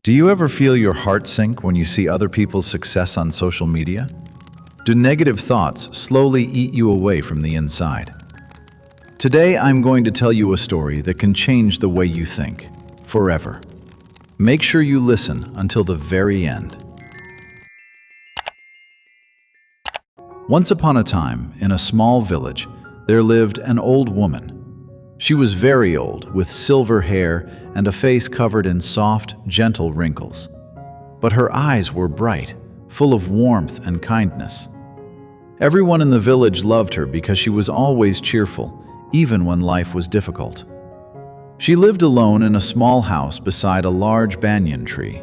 Do you ever feel your heart sink when you see other people's success on social media? Do negative thoughts slowly eat you away from the inside? Today, I'm going to tell you a story that can change the way you think, forever. Make sure you listen until the very end. Once upon a time, in a small village, there lived an old woman. She was very old, with silver hair and a face covered in soft, gentle wrinkles. But her eyes were bright, full of warmth and kindness. Everyone in the village loved her because she was always cheerful, even when life was difficult. She lived alone in a small house beside a large banyan tree.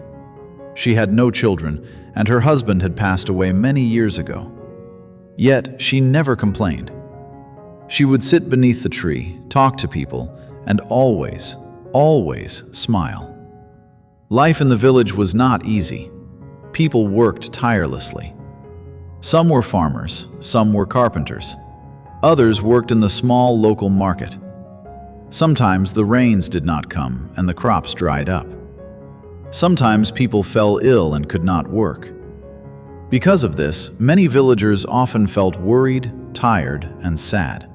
She had no children, and her husband had passed away many years ago. Yet she never complained. She would sit beneath the tree, talk to people, and always smile. Life in the village was not easy. People worked tirelessly. Some were farmers, some were carpenters. Others worked in the small local market. Sometimes the rains did not come and the crops dried up. Sometimes people fell ill and could not work. Because of this, many villagers often felt worried, tired, and sad.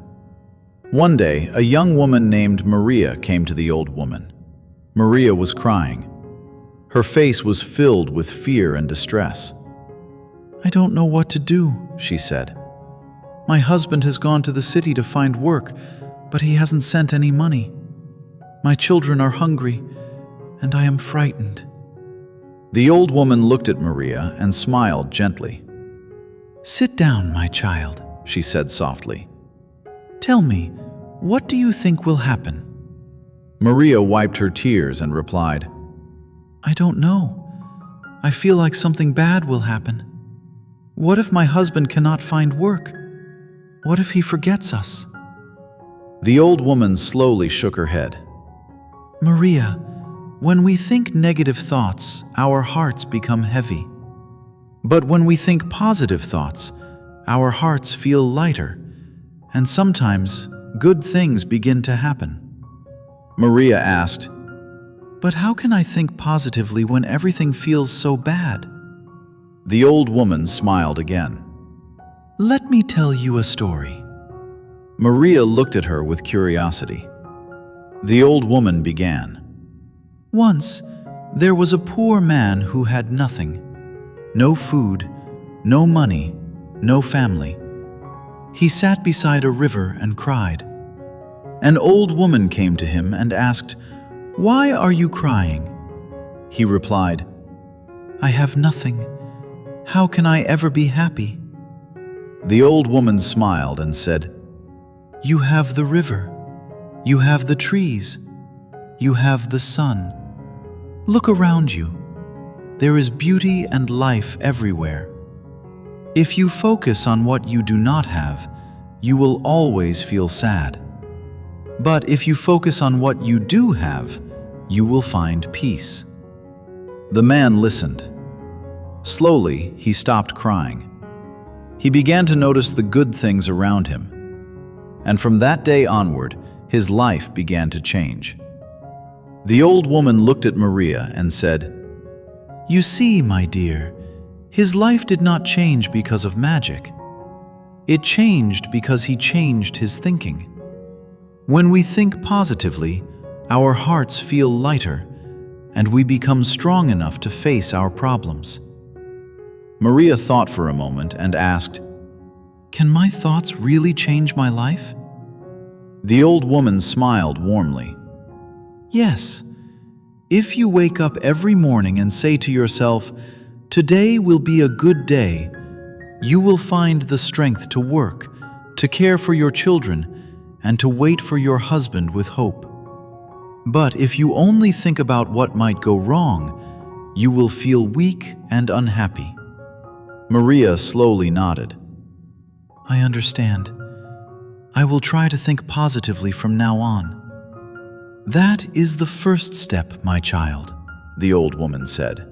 One day, a young woman named Maria came to the old woman. Maria was crying. Her face was filled with fear and distress. "I don't know what to do," she said. "My husband has gone to the city to find work, but he hasn't sent any money. My children are hungry, and I am frightened." The old woman looked at Maria and smiled gently. "Sit down, my child," she said softly. "Tell me, what do you think will happen?" Maria wiped her tears and replied, "I don't know. I feel like something bad will happen. What if my husband cannot find work? What if he forgets us?" The old woman slowly shook her head. "Maria, when we think negative thoughts, our hearts become heavy. But when we think positive thoughts, our hearts feel lighter, and sometimes good things begin to happen." Maria asked, "But how can I think positively when everything feels so bad?" The old woman smiled again. "Let me tell you a story." Maria looked at her with curiosity. The old woman began. "Once, there was a poor man who had nothing. No food, no money, no family. He sat beside a river and cried. An old woman came to him and asked, 'Why are you crying?' He replied, 'I have nothing. How can I ever be happy?' The old woman smiled and said, 'You have the river. You have the trees. You have the sun. Look around you. There is beauty and life everywhere. If you focus on what you do not have, you will always feel sad. But if you focus on what you do have, you will find peace.' The man listened. Slowly, he stopped crying. He began to notice the good things around him. And from that day onward, his life began to change. The old woman looked at Maria and said, "You see, my dear, his life did not change because of magic. It changed because he changed his thinking. When we think positively, our hearts feel lighter, and we become strong enough to face our problems." Maria thought for a moment and asked, "Can my thoughts really change my life?" The old woman smiled warmly. "Yes. If you wake up every morning and say to yourself, 'Today will be a good day,' you will find the strength to work, to care for your children, and to wait for your husband with hope. But if you only think about what might go wrong, you will feel weak and unhappy." Maria slowly nodded. "I understand. I will try to think positively from now on." "That is the first step, my child," the old woman said.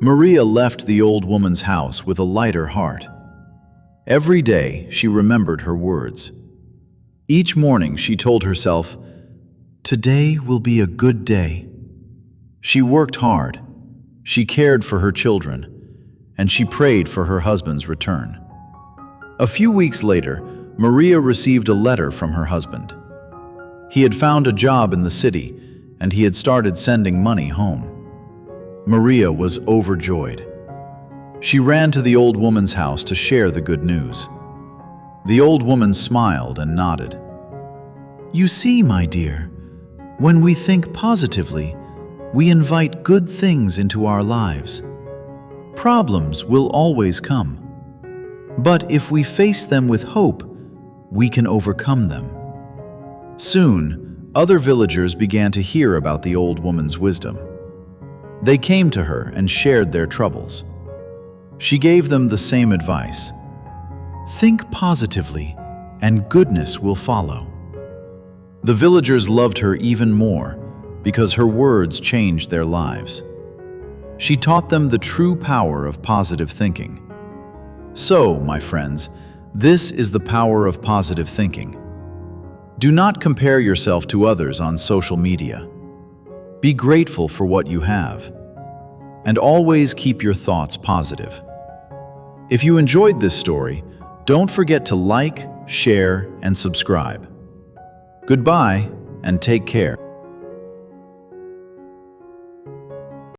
Maria left the old woman's house with a lighter heart. Every day she remembered her words. Each morning she told herself, "Today will be a good day." She worked hard, She cared for her children, and she prayed for her husband's return. A few weeks later, Maria received a letter from her husband. He had found a job in the city, and he had started sending money home. Maria was overjoyed. She ran to the old woman's house to share the good news. The old woman smiled and nodded. "You see, my dear, when we think positively, we invite good things into our lives. Problems will always come. But if we face them with hope, we can overcome them." Soon, other villagers began to hear about the old woman's wisdom. They came to her and shared their troubles. She gave them the same advice. Think positively, and goodness will follow. The villagers loved her even more because her words changed their lives. She taught them the true power of positive thinking. So, my friends, this is the power of positive thinking. Do not compare yourself to others on social media. Be grateful for what you have. And always keep your thoughts positive. If you enjoyed this story, don't forget to like, share, and subscribe. Goodbye, and take care.